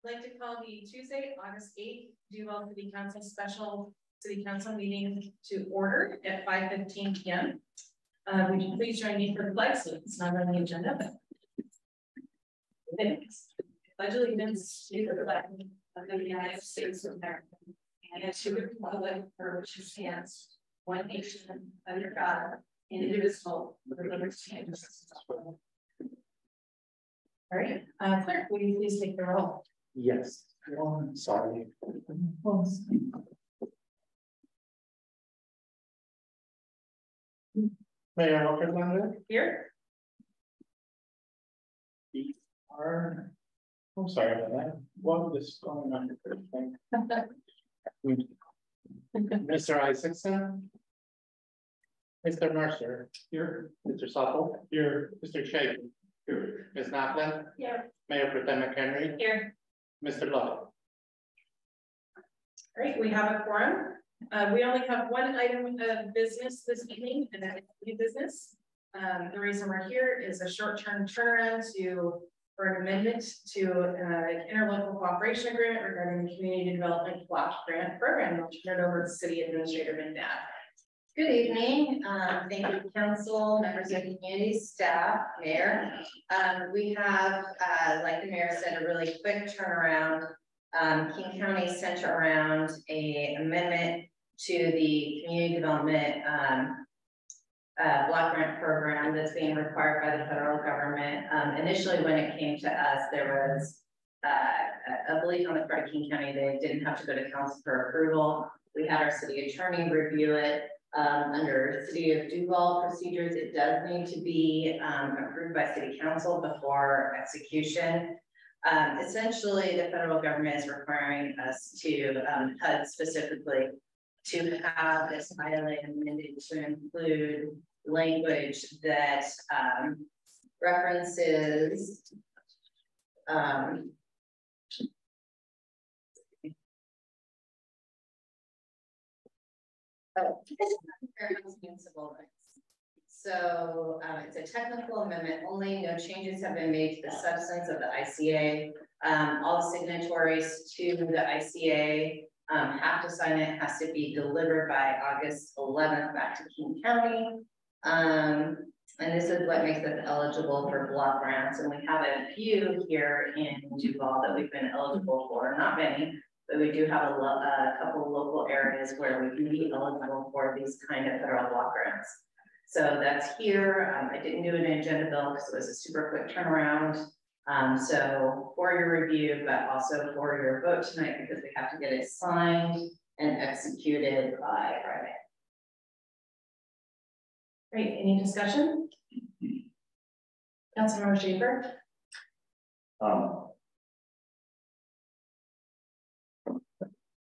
I'd like to call the Tuesday, August 8th, Duvall City Council special City Council meeting to order at 5:15 p.m. Would you please join me for the flag salute? It's not on the agenda. Thanks. Pledge allegiance to the flag of the United States of America and to the republic for which it stands, one nation under God, indivisible, with liberty and justice for all. All right, clerk, will you please take the roll? Yes. Sorry. Mayor Alcantara Here. I'm sorry about that. What is going on with Mr. Isaacson? Mr. Mercer here. Mr. Suttle here. Mr. Shaken here. Ms. Knopfler Here. Mayor Pro Tem McHenry Here. Mr. Love. All right, we have a quorum. We only have one item of business this evening, and that is new business. The reason we're here is a short-term turnaround for an amendment to an interlocal cooperation agreement regarding the Community Development Block Grant Program. I'll turn it over to City Administrator McNabb. Good evening. Thank you, council, members of the community, staff, mayor. We have, like the mayor said, a really quick turnaround. King County sent around an amendment to the community development block grant program that's being required by the federal government. Initially, when it came to us, there was a belief on the part of King County they didn't have to go to council for approval. We had our city attorney review it. Under City of Duvall procedures, it does need to be approved by City Council before execution. Essentially, the federal government is requiring us to, HUD specifically, to have this ILA amended to include language that references civil rights. So it's a technical amendment only. No changes have been made to the substance of the ICA. All the signatories to the ICA have to sign it. It has to be delivered by August 11th back to King County. And this is what makes us eligible for block grants. And we have a few here in Duvall that we've been eligible for, not many, but we do have a couple of local areas where we can be eligible for these kind of federal block grants. So that's here. I didn't do an agenda bill because it was a super quick turnaround. So for your review, but also for your vote tonight, because we have to get it signed and executed by Friday. Great. Any discussion? Councilmember Schaefer.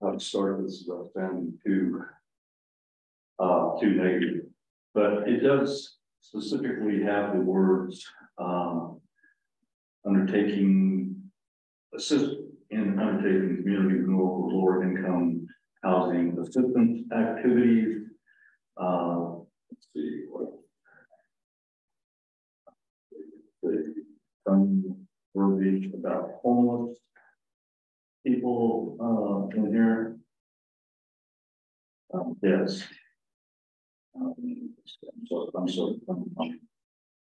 I've started this about sounding too negative, but it does specifically have the words assist in undertaking community and lower income housing assistance activities. Let's see what some verbiage about homeless people in here. Yes.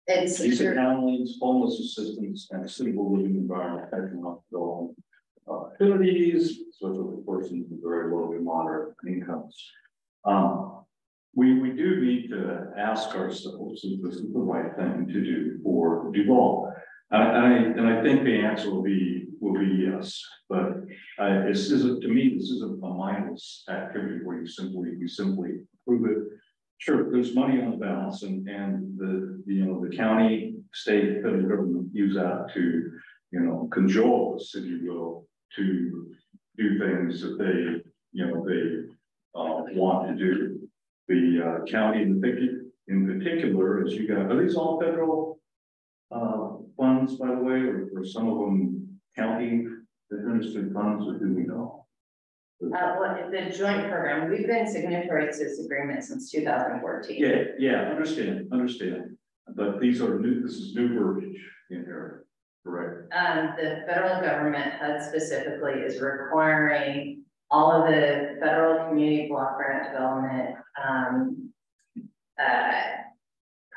It's basic families, homeless assistance, and suitable living environment, economic activities, especially for persons with very low to moderate incomes. We do need to ask ourselves if this is the right thing to do for Duvall. And I think the answer will be yes, but to me this isn't a mindless activity where we simply approve it. Sure, there's money on the balance, and the county, state, federal government use that to cajole the city will to do things that they want to do. The county in particular, as you got, are these all federal funds, by the way, or some of them county administered funds, or do we know? Well, the joint program, we've been signatories to this agreement since 2014. Yeah, understand. But these are new, this is new verbiage in here, correct? the federal government, HUD specifically, is requiring all of the federal community block grant development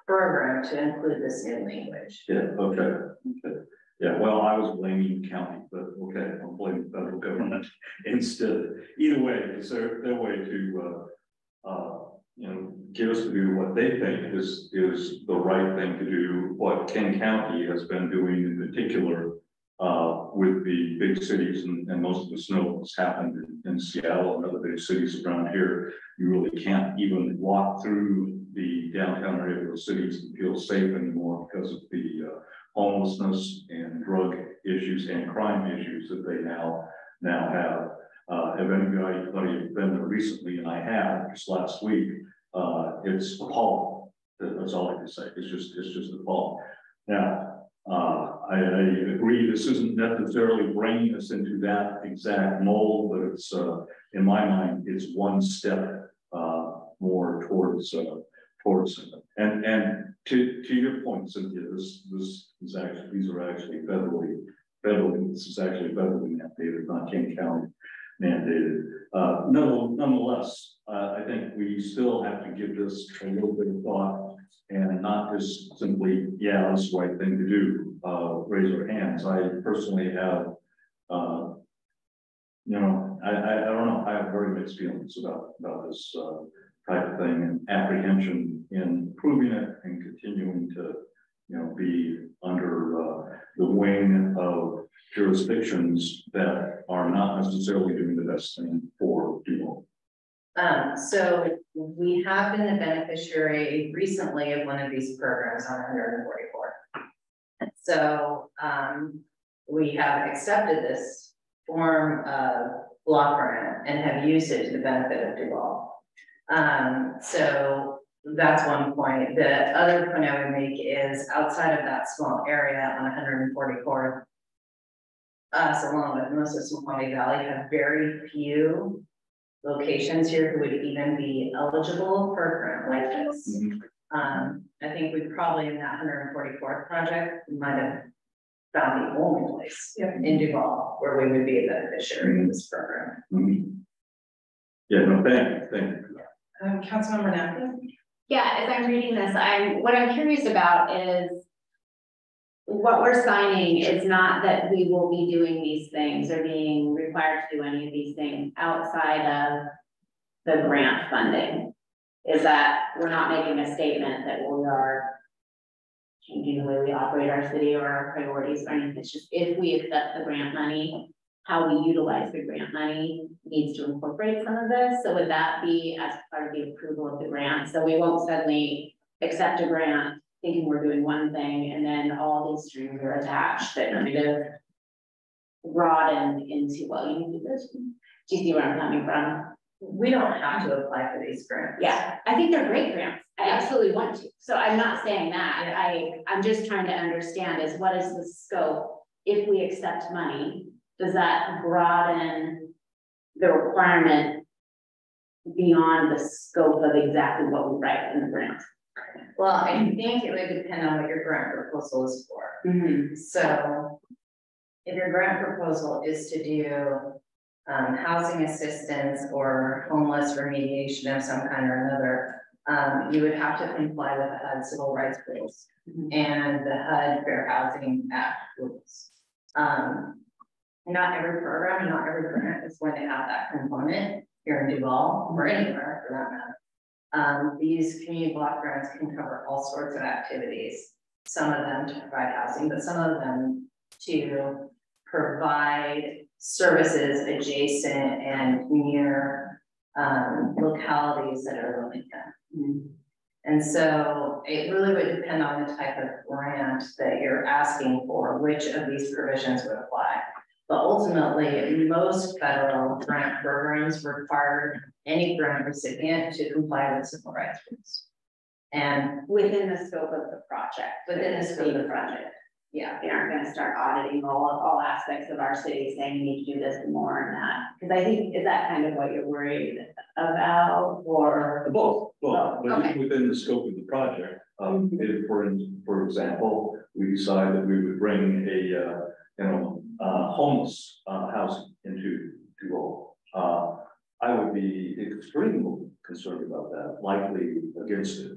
program to include this new language. Yeah, okay. Yeah, well, I was blaming the county, but okay, I'll blame the federal government instead. Either way, it's their way to, get us to do what they think is the right thing to do. What King County has been doing in particular with the big cities, and most of the snow that's happened in Seattle and other big cities around here. You really can't even walk through the downtown area of those cities and feel safe anymore because of the homelessness and drug issues and crime issues that they now have. Have anybody been there recently? And I have just last week. It's appalling. That's all I can say. It's just appalling. Now, I agree. This isn't necessarily bringing us into that exact mold, but it's in my mind, it's one step more towards and to your point, Cynthia, this is actually, these are actually federally, this is actually federally mandated, not King County mandated. Nonetheless, I think we still have to give this a little bit of thought and not just simply, yeah, that's the right thing to do, raise our hands. I personally have, I don't know, I have very mixed feelings about this type of thing and apprehension in proving it and continuing to, be under the wing of jurisdictions that are not necessarily doing the best thing for Duvall. So we have been the beneficiary recently of one of these programs on 144. So we have accepted this form of block grant and have used it to the benefit of Duvall. So that's one point. The other point I would make is outside of that small area on 144th, us along with most of Snoqualmie Valley have very few locations here who would even be eligible for a grant like this. Mm-hmm. I think we probably in that 144th project might have found the only place in Duvall where we would be a beneficiary of this program. Mm-hmm. Yeah, no, thank you. Councilmember Napkin? Yeah, as I'm reading this, what I'm curious about is what we're signing is not that we will be doing these things or being required to do any of these things outside of the grant funding. Is that we're not making a statement that we are changing the way we operate our city or our priorities or anything. It's just if we accept the grant money, how we utilize the grant money needs to incorporate some of this. So would that be as part of the approval of the grant? So we won't suddenly accept a grant thinking we're doing one thing and then all these strings are attached that kind of broaden into, well, you need to do this. Do you see where I'm coming from? We don't have to apply for these grants. Yeah, I think they're great grants. I absolutely want to. So I'm not saying that. Yeah. I'm just trying to understand is what is the scope if we accept money? Does that broaden the requirement beyond the scope of exactly what we write in the grant? Well, I think it would depend on what your grant proposal is for. Mm-hmm. So if your grant proposal is to do housing assistance or homeless remediation of some kind or another, you would have to comply with the HUD civil rights rules and the HUD Fair Housing Act rules. Not every program and not every grant is going to have that component here in Duvall or anywhere for that matter. These community block grants can cover all sorts of activities, some of them to provide housing, but some of them to provide services adjacent and near localities that are low income. And so it really would depend on the type of grant that you're asking for, which of these provisions would apply. But ultimately, most federal grant programs require any grant recipient to comply with civil rights rules. And within the scope of the project. Within the scope of the project. Yeah, they aren't going to start auditing all aspects of our city saying you need to do this and more and that. Because I think, is that kind of what you're worried about or? Both. But okay. within the scope of the project, if for example, we decide that we would bring a, homeless housing into Duvall, I would be extremely concerned about that, likely against it.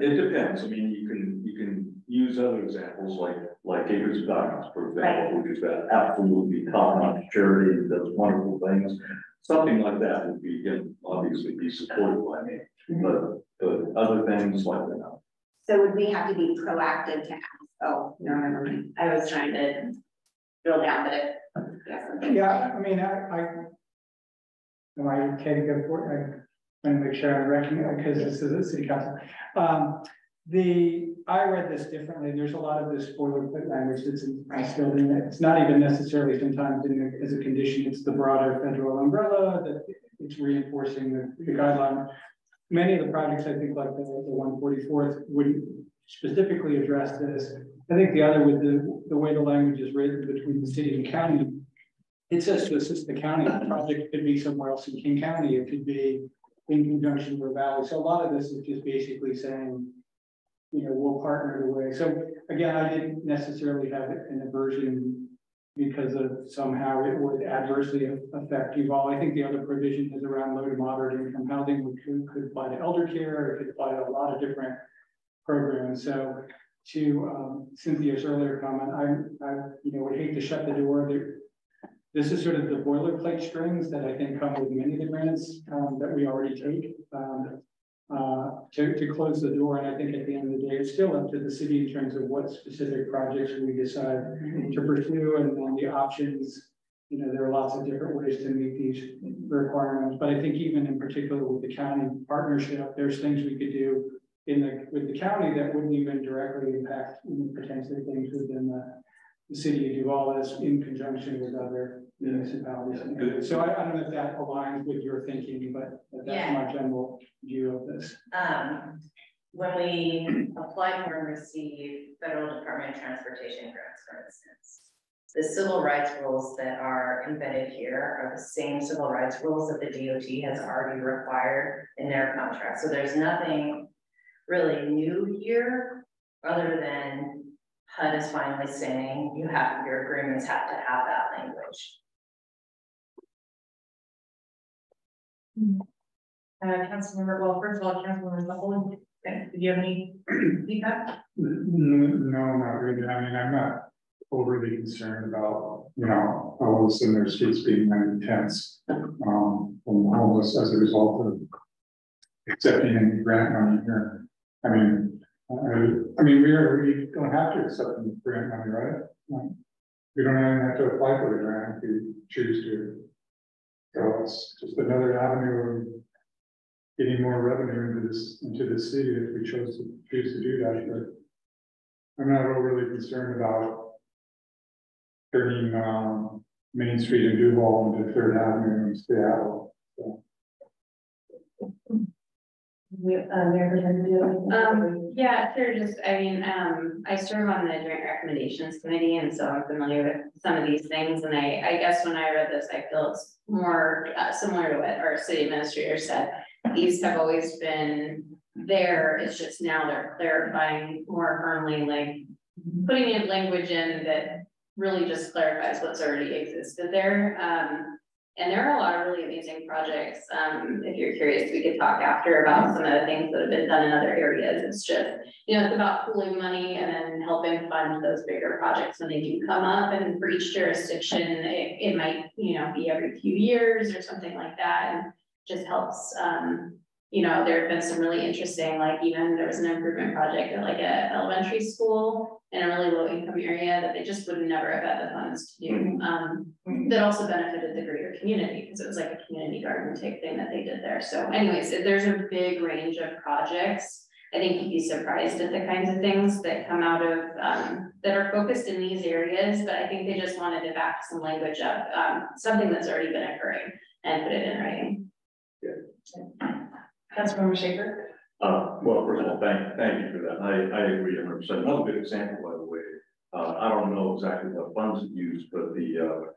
It depends. I mean, you can use other examples like Acres of Diamonds, for example, which is that absolutely top-notch charity that does wonderful things. Something like that would be, obviously be supported by me, but other things like that. So would we have to be proactive to ask? Oh, no, never mind. I was trying to drill down, but it. Yeah, I mean, am I okay to go for it? I want to make sure I recognize, because this is a city council. I read this differently. There's a lot of this boilerplate language that's instilled in it. It's not even necessarily sometimes as a condition. It's the broader federal umbrella that it's reinforcing the guideline. Many of the projects, I think, like the 144th, wouldn't specifically address this. I think the other, with the way the language is written between the city and county, it says to assist the county. The project could be somewhere else in King County. It could be in conjunction with Valley. So a lot of this is just basically saying, we'll partner the way. So again, I didn't necessarily have an aversion because of somehow it would adversely affect Duvall. I think the other provision is around low to moderate income housing, which could apply to elder care. It could apply to a lot of different programs. So to Cynthia's earlier comment, I would hate to shut the door. This is sort of the boilerplate strings that I think come with many of the grants that we already take to close the door. And I think at the end of the day, it's still up to the city in terms of what specific projects we decide to pursue, and then the options. There are lots of different ways to meet these requirements. But I think even in particular with the county partnership, there's things we could do with the county that wouldn't even directly impact potentially things within the city of Duvall as in conjunction with other municipalities. Yeah. So I don't know if that aligns with your thinking, but that's my general view of this. When we apply for and receive Federal Department of Transportation grants, for instance, the civil rights rules that are embedded here are the same civil rights rules that the DOT has already required in their contract. So there's nothing really new here other than HUD is finally saying your agreements have to have that language. Councilmember, well, first of all, Councilmember Duvall, do you have any feedback? No, not really. I mean, I'm not overly concerned about, all of a sudden their streets being intense from homeless as a result of accepting any grant money here. I mean, we don't have to accept any grant money, right? We don't even have to apply for the grant if we choose to. So it's just another avenue of getting more revenue into the city if we choose to do that. But I'm not overly concerned about turning Main Street in Duvall into 3rd Avenue in Seattle. So. Yeah, sure. I serve on the Joint Recommendations Committee, and so I'm familiar with some of these things. And I guess when I read this, I feel it's more similar to what our city administrator said. These have always been there. It's just now they're clarifying more firmly, like putting in language in that really just clarifies what's already existed there. And there are a lot of really amazing projects. If you're curious, we could talk after about some of the things that have been done in other areas. It's just, it's about pooling money and then helping fund those bigger projects when they do come up. And for each jurisdiction, it might, be every few years or something like that. And just helps, there have been some really interesting, like even there was an improvement project at like a elementary school in a really low income area that they just would never have had the funds to do. That also benefited the greater community because it was like a community garden type thing that they did there. So anyways, there's a big range of projects. I think you'd be surprised at the kinds of things that come out of, that are focused in these areas, but I think they just wanted to back some language up, something that's already been occurring and put it in writing. Councilmember Schaefer. Well, first of all, thank you for that. I agree 100%. Another good example, by the way. I don't know exactly what funds it used, but the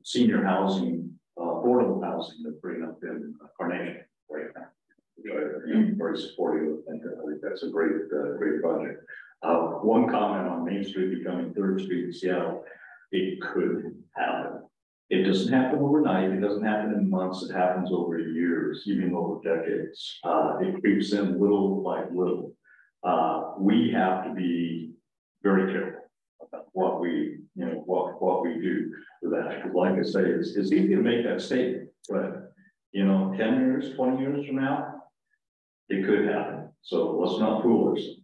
senior housing, affordable housing that's bringing up in Carnation right now. I'm very supportive, and I think that's a great, great project. One comment on Main Street becoming 3rd Street in Seattle, it could happen. It doesn't happen overnight. It doesn't happen in months. It happens over years, even over decades. It creeps in little by little. We have to be very careful about what we, what we do with that. Because like I say, it's easy to make that statement, but 10 years, 20 years from now, it could happen. So let's not fool ourselves.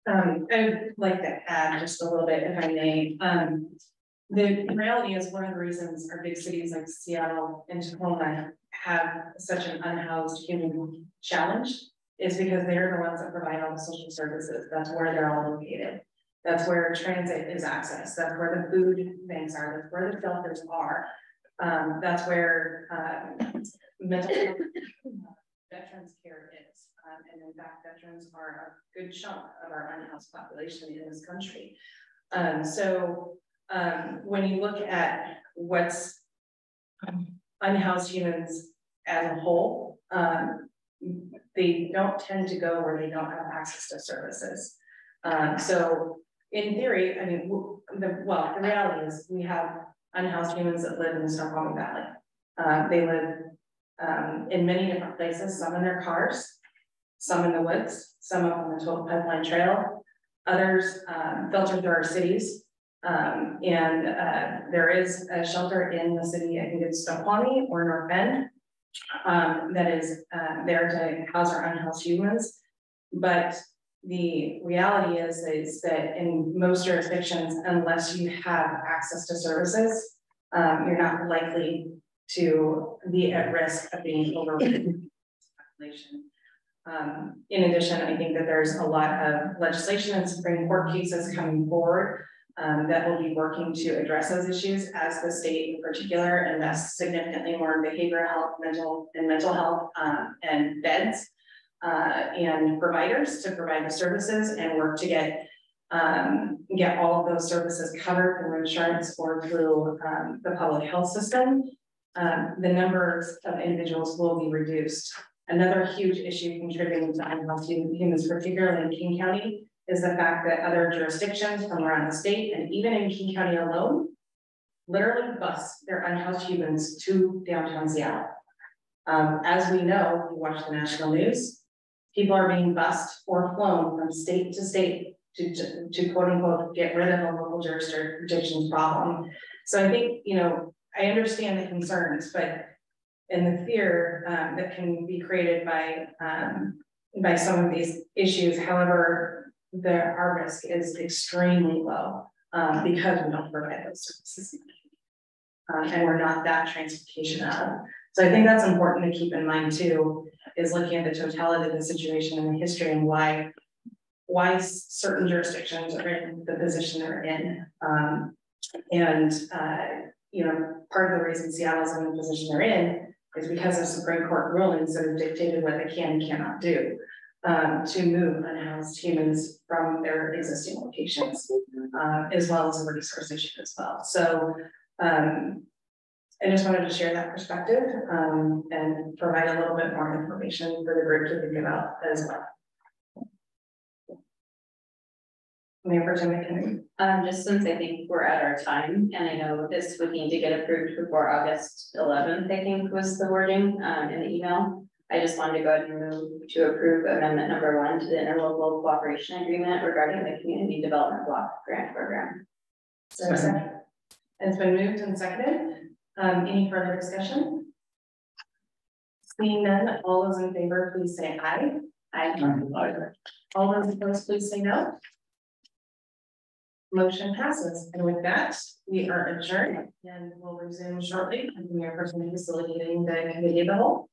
I'd like to add just a little bit, if I may. The reality is one of the reasons our big cities like Seattle and Tacoma have such an unhoused human challenge is because they're the ones that provide all the social services. That's where they're all located. That's where transit is accessed. That's where the food banks are. That's where the shelters are. That's where mental health veterans care is. And in fact, veterans are a good chunk of our unhoused population in this country. When you look at what's unhoused humans as a whole, they don't tend to go where they don't have access to services. So in theory, I mean, the reality is we have unhoused humans that live in the Snoqualmie Valley. They live in many different places, some in their cars, some in the woods, some up on the Total Pipeline Trail, others filtered through our cities. There is a shelter in the city, I think it's Snoqualmie or North Bend, that is there to house our unhoused humans. But the reality is that in most jurisdictions, unless you have access to services, you're not likely to be at risk of being overwhelmed. In addition, I think that there's a lot of legislation and Supreme Court cases coming forward that will be working to address those issues as the state in particular invests significantly more in behavioral health, mental health, and beds and providers to provide the services and work to get all of those services covered through insurance or through the public health system. The numbers of individuals will be reduced. Another huge issue contributing to unhoused humans, particularly in King County, is the fact that other jurisdictions from around the state and even in King County alone, literally bus their unhoused humans to downtown Seattle. As we know, we watch the national news, people are being bused or flown from state to state to quote unquote, get rid of a local jurisdiction's problem. So I think, I understand the concerns, but and the fear that can be created by some of these issues. However, our risk is extremely low because we don't provide those services. And we're not that transportation hub. So I think that's important to keep in mind too, is looking at the totality of the situation and the history and why certain jurisdictions are in the position they're in. Part of the reason Seattle's in the position they're in is because of Supreme Court rulings that have dictated what they can and cannot do to move unhoused humans from their existing locations, as well as a resource issue as well. So I just wanted to share that perspective and provide a little bit more information for the group to think about as well. Mayor Tim, just since I think we're at our time, and I know this would need to get approved before August 11th, I think was the wording in the email. I just wanted to go ahead and move to approve amendment number 1 to the interlocal cooperation agreement regarding the community development block grant program. So second. It's been moved and seconded. Any further discussion? Seeing none, all those in favor, please say aye. Aye. All those opposed, please say no. Motion passes. And with that, we are adjourned and we'll resume shortly. We are personally facilitating the committee of the whole.